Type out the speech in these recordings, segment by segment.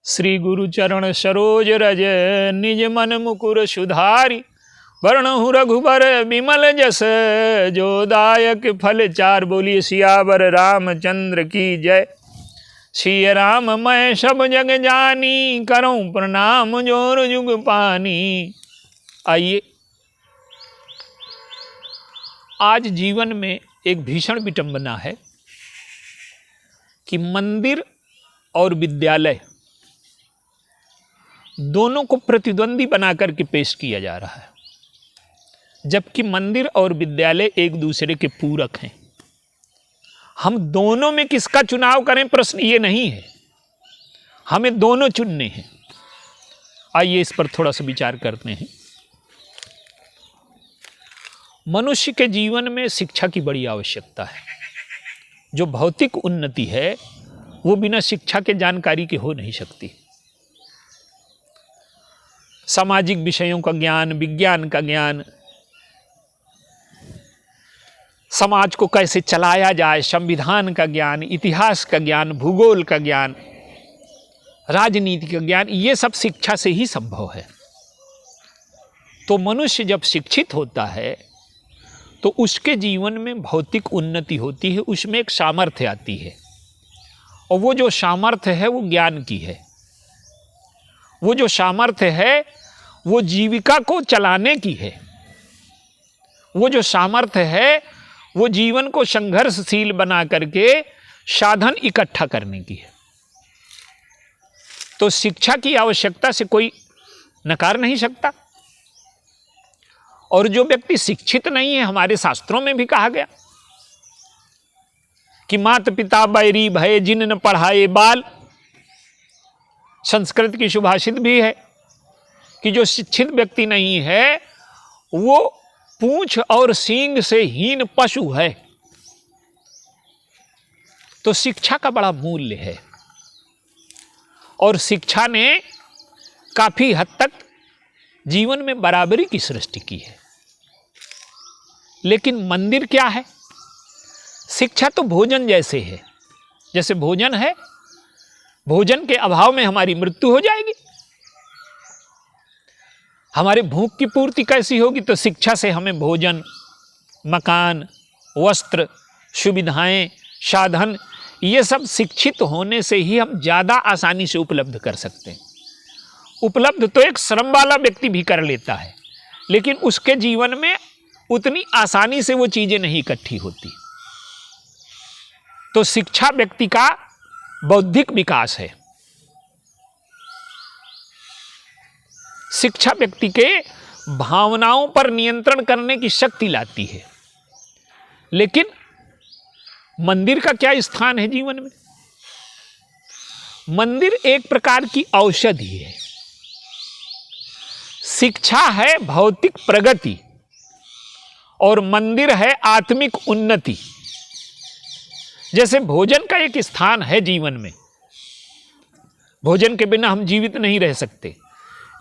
श्री गुरु चरण सरोज रज निज मन मुकुर सुधारी। वर्णहु रघुबर विमल जस जो दायक फल चार। बोलिए सियावर रामचंद्र की जय। सिय राम मैं सब जग जानी करऊं प्रणाम जोर जुग पानी। आइए, आज जीवन में एक भीषण विटंबना है कि मंदिर और विद्यालय दोनों को प्रतिद्वंदी बनाकर के पेश किया जा रहा है, जबकि मंदिर और विद्यालय एक दूसरे के पूरक हैं। हम दोनों में किसका चुनाव करें, प्रश्न ये नहीं है, हमें दोनों चुनने हैं। आइए इस पर थोड़ा सा विचार करते हैं। मनुष्य के जीवन में शिक्षा की बड़ी आवश्यकता है। जो भौतिक उन्नति है वो बिना शिक्षा के जानकारी के हो नहीं सकती। सामाजिक विषयों का ज्ञान, विज्ञान का ज्ञान, समाज को कैसे चलाया जाए, संविधान का ज्ञान, इतिहास का ज्ञान, भूगोल का ज्ञान, राजनीति का ज्ञान, ये सब शिक्षा से ही संभव है। तो मनुष्य जब शिक्षित होता है तो उसके जीवन में भौतिक उन्नति होती है, उसमें एक सामर्थ्य आती है, और वो जो सामर्थ्य है वो ज्ञान की है। वो जो सामर्थ्य है वो जीविका को चलाने की है। वो जो सामर्थ्य है वो जीवन को संघर्षशील बना करके साधन इकट्ठा करने की है। तो शिक्षा की आवश्यकता से कोई नकार नहीं सकता। और जो व्यक्ति शिक्षित नहीं है, हमारे शास्त्रों में भी कहा गया कि माता पिता बैरी भय जिन न पढ़ाए बाल। संस्कृत की सुभाषित भी है कि जो शिक्षित व्यक्ति नहीं है वो पूंछ और सींग से हीन पशु है। तो शिक्षा का बड़ा मूल्य है, और शिक्षा ने काफी हद तक जीवन में बराबरी की सृष्टि की है। लेकिन मंदिर क्या है? शिक्षा तो भोजन जैसे है। जैसे भोजन है, भोजन के अभाव में हमारी मृत्यु हो जाएगी। हमारे भूख की पूर्ति कैसी होगी? तो शिक्षा से हमें भोजन, मकान, वस्त्र, सुविधाएं, साधन, ये सब शिक्षित होने से ही हम ज़्यादा आसानी से उपलब्ध कर सकते हैं। उपलब्ध तो एक श्रम वाला व्यक्ति भी कर लेता है, लेकिन उसके जीवन में उतनी आसानी से वो चीज़ें नहीं इकट्ठी होती। तो शिक्षा व्यक्ति का बौद्धिक विकास है। शिक्षा व्यक्ति के भावनाओं पर नियंत्रण करने की शक्ति लाती है। लेकिन मंदिर का क्या स्थान है जीवन में? मंदिर एक प्रकार की औषधि है। शिक्षा है भौतिक प्रगति और मंदिर है आत्मिक उन्नति। जैसे भोजन का एक स्थान है जीवन में, भोजन के बिना हम जीवित नहीं रह सकते,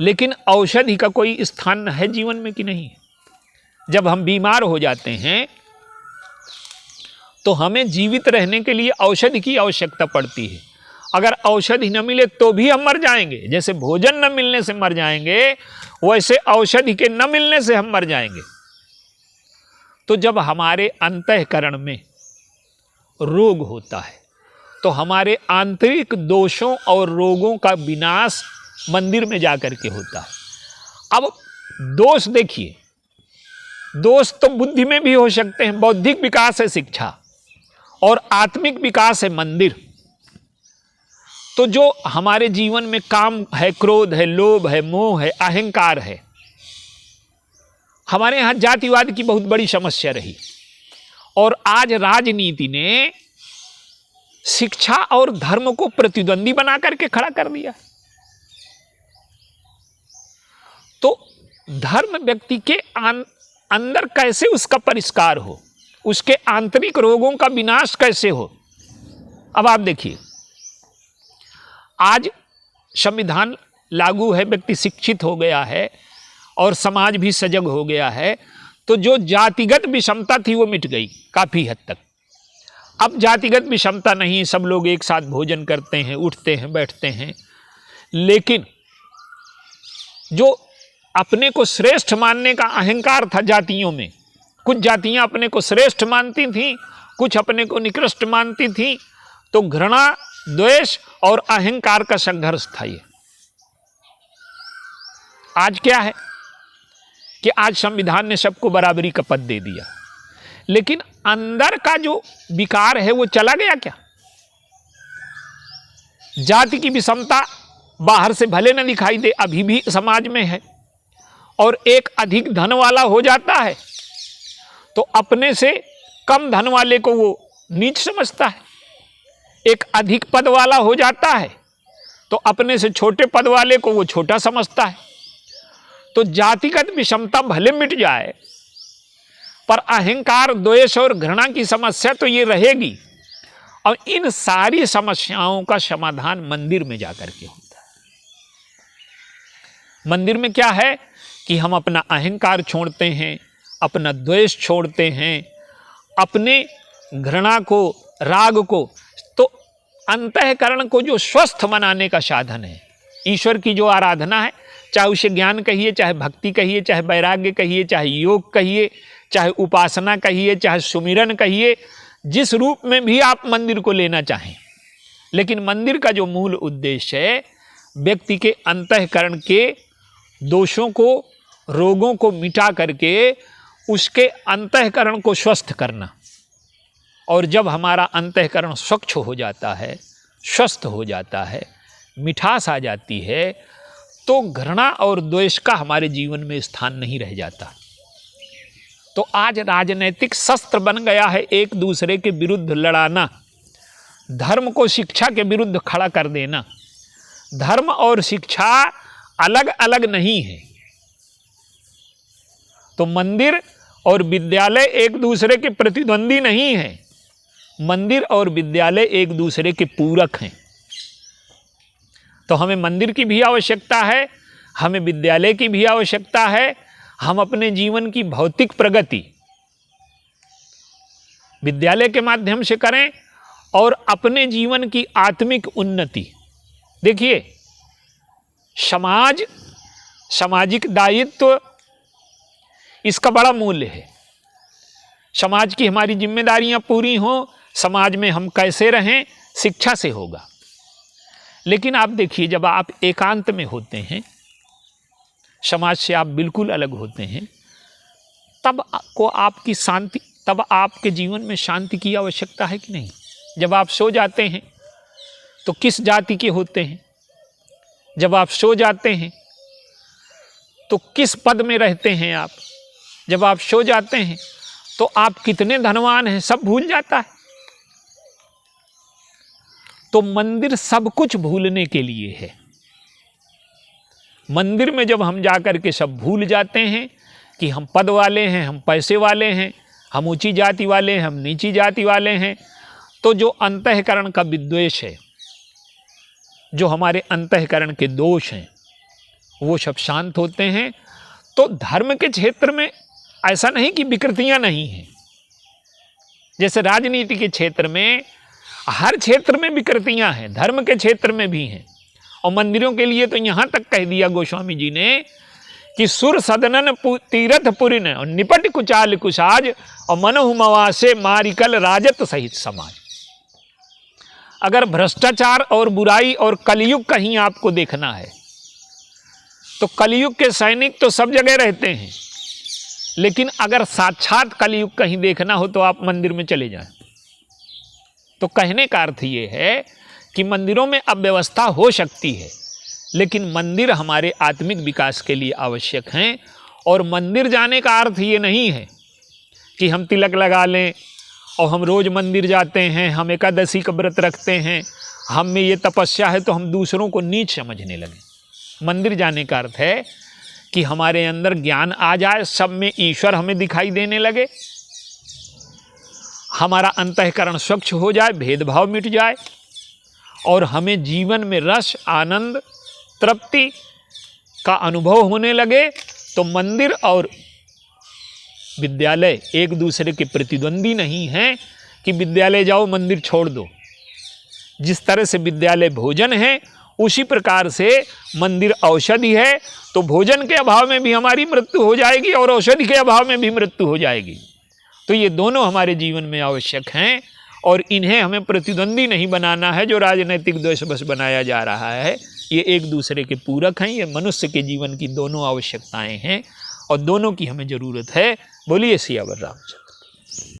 लेकिन औषधि का कोई स्थान है जीवन में कि नहीं? जब हम बीमार हो जाते हैं तो हमें जीवित रहने के लिए औषधि की आवश्यकता पड़ती है। अगर औषधि न मिले तो भी हम मर जाएंगे। जैसे भोजन न मिलने से मर जाएंगे, वैसे औषधि के न मिलने से हम मर जाएंगे। तो जब हमारे अंतःकरण में रोग होता है तो हमारे आंतरिक दोषों और रोगों का विनाश मंदिर में जाकर के होता है। अब दोष देखिए, दोष तो बुद्धि में भी हो सकते हैं। बौद्धिक विकास है शिक्षा और आत्मिक विकास है मंदिर। तो जो हमारे जीवन में काम है, क्रोध है, लोभ है, मोह है, अहंकार है। हमारे यहाँ जातिवाद की बहुत बड़ी समस्या रही, और आज राजनीति ने शिक्षा और धर्म को प्रतिद्वंदी बना करके खड़ा कर दिया। तो धर्म व्यक्ति के अंदर कैसे उसका परिष्कार हो, उसके आंतरिक रोगों का विनाश कैसे हो? अब आप देखिए, आज संविधान लागू है, व्यक्ति शिक्षित हो गया है और समाज भी सजग हो गया है, तो जो जातिगत विषमता थी वो मिट गई काफी हद तक। अब जातिगत विषमता नहीं, सब लोग एक साथ भोजन करते हैं, उठते हैं, बैठते हैं, लेकिन जो अपने को श्रेष्ठ मानने का अहंकार था जातियों में, कुछ जातियां अपने को श्रेष्ठ मानती थीं, कुछ अपने को निकृष्ट मानती थीं, तो घृणा, द्वेष और अहंकार का संघर्ष था ये। आज क्या है कि आज संविधान ने सबको बराबरी का पद दे दिया, लेकिन अंदर का जो विकार है वो चला गया क्या? जाति की विषमता बाहर से भले न दिखाई दे, अभी भी समाज में है। और एक अधिक धन वाला हो जाता है तो अपने से कम धन वाले को वो नीच समझता है, एक अधिक पद वाला हो जाता है तो अपने से छोटे पद वाले को वो छोटा समझता है। तो जातिगत विषमता भले मिट जाए, पर अहंकार, द्वेष और घृणा की समस्या तो ये रहेगी। और इन सारी समस्याओं का समाधान मंदिर में जाकर के होता है। मंदिर में क्या है कि हम अपना अहंकार छोड़ते हैं, अपना द्वेष छोड़ते हैं, अपने घृणा को, राग को, तो अंतःकरण को जो स्वस्थ बनाने का साधन है, ईश्वर की जो आराधना है, चाहे उसे ज्ञान कहिए, चाहे भक्ति कहिए, चाहे वैराग्य कहिए, चाहे योग कहिए, चाहे उपासना कहिए, चाहे सुमिरन कहिए, जिस रूप में भी आप मंदिर को लेना चाहें, लेकिन मंदिर का जो मूल उद्देश्य है व्यक्ति के अंतःकरण के दोषों को, रोगों को मिटा करके उसके अंतःकरण को स्वस्थ करना। और जब हमारा अंतःकरण स्वच्छ हो जाता है, स्वस्थ हो जाता है, मिठास आ जाती है, तो घृणा और द्वेष का हमारे जीवन में स्थान नहीं रह जाता। तो आज राजनैतिक शस्त्र बन गया है एक दूसरे के विरुद्ध लड़ाना, धर्म को शिक्षा के विरुद्ध खड़ा कर देना। धर्म और शिक्षा अलग अलग नहीं है। तो मंदिर और विद्यालय एक दूसरे के प्रतिद्वंदी नहीं है, मंदिर और विद्यालय एक दूसरे के पूरक हैं। तो हमें मंदिर की भी आवश्यकता है, हमें विद्यालय की भी आवश्यकता है। हम अपने जीवन की भौतिक प्रगति विद्यालय के माध्यम से करें और अपने जीवन की आत्मिक उन्नति। देखिए, समाज, सामाजिक दायित्व, इसका बड़ा मूल्य है। समाज की हमारी जिम्मेदारियां पूरी हों, समाज में हम कैसे रहें, शिक्षा से होगा। लेकिन आप देखिए, जब आप एकांत में होते हैं, समाज से आप बिल्कुल अलग होते हैं, तब को आपकी शांति, तब आपके जीवन में शांति की आवश्यकता है कि नहीं? जब आप सो जाते हैं तो किस जाति के होते हैं? जब आप सो जाते हैं तो किस पद में रहते हैं आप? जब आप सो जाते हैं तो आप कितने धनवान हैं, सब भूल जाता है। तो मंदिर सब कुछ भूलने के लिए है। मंदिर में जब हम जाकर के सब भूल जाते हैं कि हम पद वाले हैं, हम पैसे वाले हैं, हम ऊंची जाति वाले हैं, हम नीची जाति वाले हैं, तो जो अंतःकरण का विद्वेष है, जो हमारे अंतःकरण के दोष हैं, वो सब शांत होते हैं। तो धर्म के क्षेत्र में ऐसा नहीं कि विकृतियां नहीं हैं। जैसे राजनीति के क्षेत्र में, हर क्षेत्र में विकृतियां हैं, धर्म के क्षेत्र में भी हैं। और मंदिरों के लिए तो यहाँ तक कह दिया गोस्वामी जी ने कि सुर सदनन तीरथ पुरिन और निपट कुचाल कुसाज और मनहु मवासे मारिकल राजत सहित समाज। अगर भ्रष्टाचार और बुराई और कलयुग कहीं आपको देखना है तो कलयुग के सैनिक तो सब जगह रहते हैं, लेकिन अगर साक्षात कलयुग कहीं देखना हो तो आप मंदिर में चले जाएं। तो कहने का अर्थ ये है कि मंदिरों में अव्यवस्था हो सकती है, लेकिन मंदिर हमारे आत्मिक विकास के लिए आवश्यक हैं। और मंदिर जाने का अर्थ ये नहीं है कि हम तिलक लगा लें और हम रोज़ मंदिर जाते हैं, हम एकादशी का व्रत रखते हैं, हम में ये तपस्या है तो हम दूसरों को नीच समझने लगें। मंदिर जाने का अर्थ है कि हमारे अंदर ज्ञान आ जाए, सब में ईश्वर हमें दिखाई देने लगे, हमारा अंतःकरण स्वच्छ हो जाए, भेदभाव मिट जाए और हमें जीवन में रस, आनंद, तृप्ति का अनुभव होने लगे। तो मंदिर और विद्यालय एक दूसरे के प्रतिद्वंदी नहीं हैं कि विद्यालय जाओ मंदिर छोड़ दो। जिस तरह से विद्यालय भोजन है, उसी प्रकार से मंदिर औषधि है, तो भोजन के अभाव में भी हमारी मृत्यु हो जाएगी और औषधि के अभाव में भी मृत्यु हो जाएगी। तो ये दोनों हमारे जीवन में आवश्यक हैं और इन्हें हमें प्रतिद्वंदी नहीं बनाना है जो राजनीतिक द्वेष बस बनाया जा रहा है। ये एक दूसरे के पूरक हैं, ये मनुष्य के जीवन की दोनों आवश्यकताएं हैं और दोनों की हमें ज़रूरत है। बोलिए सियावर रामचंद्र।